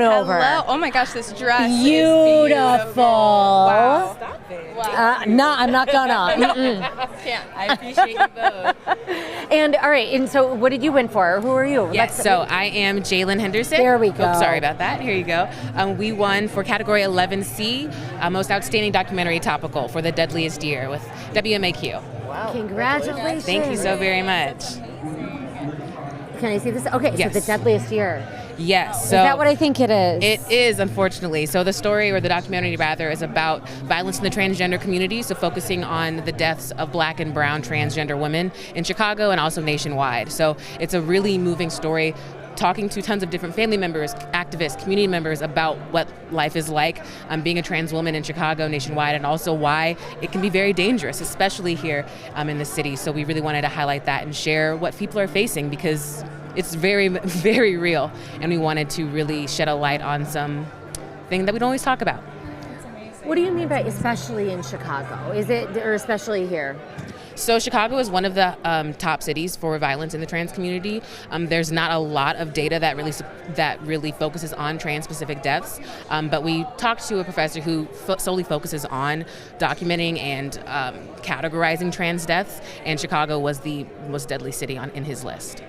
on over. Hello. Oh my gosh, this dress is Beautiful. beautiful. Wow. Stop it. Wow. No, I'm not gonna. Can't. I appreciate you both. And all right, and so what did you win for? Who are you? Yes, so I am Jalyn Henderson. There we go. Oh, sorry about that. Here you go. We won for category 11C, Most Outstanding Documentary Topical for the Deadliest Year with WMAQ. Wow. Congratulations. Thank you so very much. Can I see this? Okay, Yes. so the Deadliest Year. Yes. Is So that what I think it is? it is, unfortunately. So the story, or the documentary rather, is about violence in the transgender community, so focusing on the deaths of Black and brown transgender women in Chicago and also nationwide. So it's a really moving story, talking to tons of different family members, activists, community members about what life is like being a trans woman in Chicago, nationwide, and also why it can be very dangerous, especially here in the city. So we really wanted to highlight that and share what people are facing, because it's very, very real, and we wanted to really shed a light on some thing that we don't always talk about. What do you mean by especially in Chicago? Is it, or especially here? So Chicago is one of the top cities for violence in the trans community. There's not a lot of data that really focuses on trans-specific deaths, but we talked to a professor who solely focuses on documenting and categorizing trans deaths, and Chicago was the most deadly city in his list.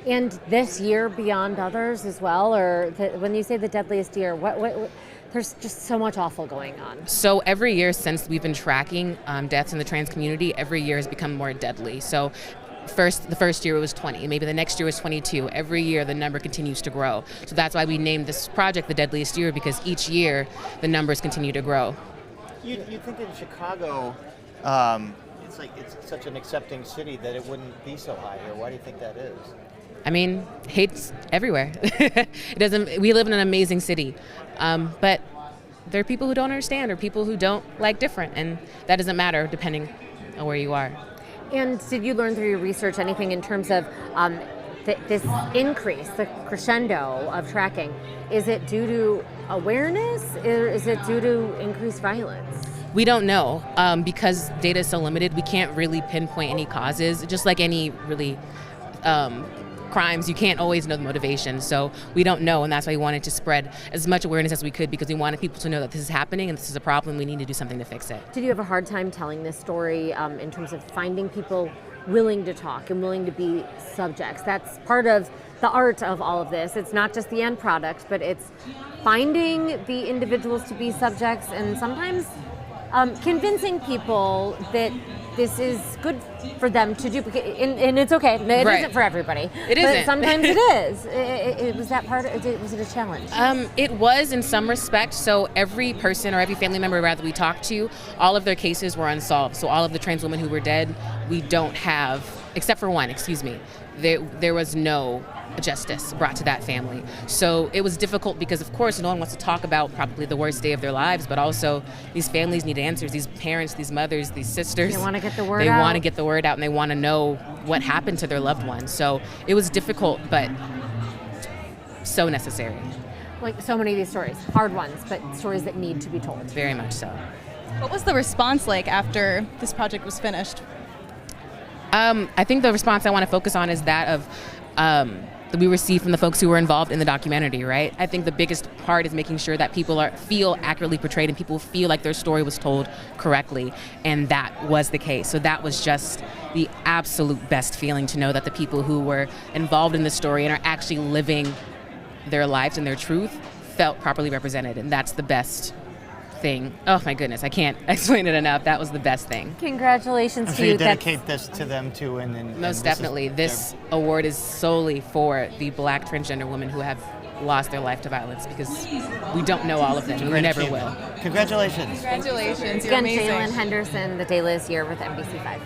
And this year beyond others as well, or when you say the deadliest year, what there's just so much awful going on. So every year since we've been tracking deaths in the trans community, every year has become more deadly. So the first year it was 20, maybe the next year was 22. Every year the number continues to grow. So that's why we named this project the Deadliest Year, because each year the numbers continue to grow. You think in Chicago, it's such an accepting city that it wouldn't be so high here. Why do you think that is? I mean, hate's everywhere. We live in an amazing city, but there are people who don't understand, or people who don't like different, and that doesn't matter depending on where you are. And did you learn through your research anything in terms of this increase, the crescendo of tracking? Is it due to awareness, or is it due to increased violence? We don't know, because data is so limited. We can't really pinpoint any causes, just like any really crimes, you can't always know the motivation, so we don't know, and that's why we wanted to spread as much awareness as we could, because we wanted people to know that this is happening and this is a problem. We need to do something to fix it. Did you have a hard time telling this story in terms of finding people willing to talk and willing to be subjects? That's part of the art of all of this. It's not just the end product, but it's finding the individuals to be subjects, and sometimes convincing people that this is good for them to do, and it's okay. It Right. isn't for everybody. It but isn't. sometimes it is. Was that part? Was it a challenge? It was in some respect. So every person, or every family member rather, we talked to, all of their cases were unsolved. So all of the trans women who were dead, we don't have, except for one, there was no justice brought to that family. So it was difficult, because of course no one wants to talk about probably the worst day of their lives, but also these families need answers. These parents, these mothers, these sisters, They want to get the word out. They want to get the word out, and they want to know what happened to their loved ones. So it was difficult, but so necessary. Like so many of these stories, hard ones, but stories that need to be told. Very much so. What was the response like after this project was finished? I think the response I want to focus on is that of that we received from the folks who were involved in the documentary, right? I think the biggest part is making sure that people feel accurately portrayed, and people feel like their story was told correctly, and that was the case. So that was just the absolute best feeling, to know that the people who were involved in the story and are actually living their lives and their truth felt properly represented, and that's the best thing. Oh my goodness, I can't explain it enough. That was the best thing. Congratulations So to you you. dedicate this to them too, and Most definitely. This award is solely for the Black transgender women who have lost their life to violence, because we don't know all of them, and we never will. Congratulations. Congratulations, you're Again, amazing. Jalyn Henderson, the Deadliest Year with NBC5.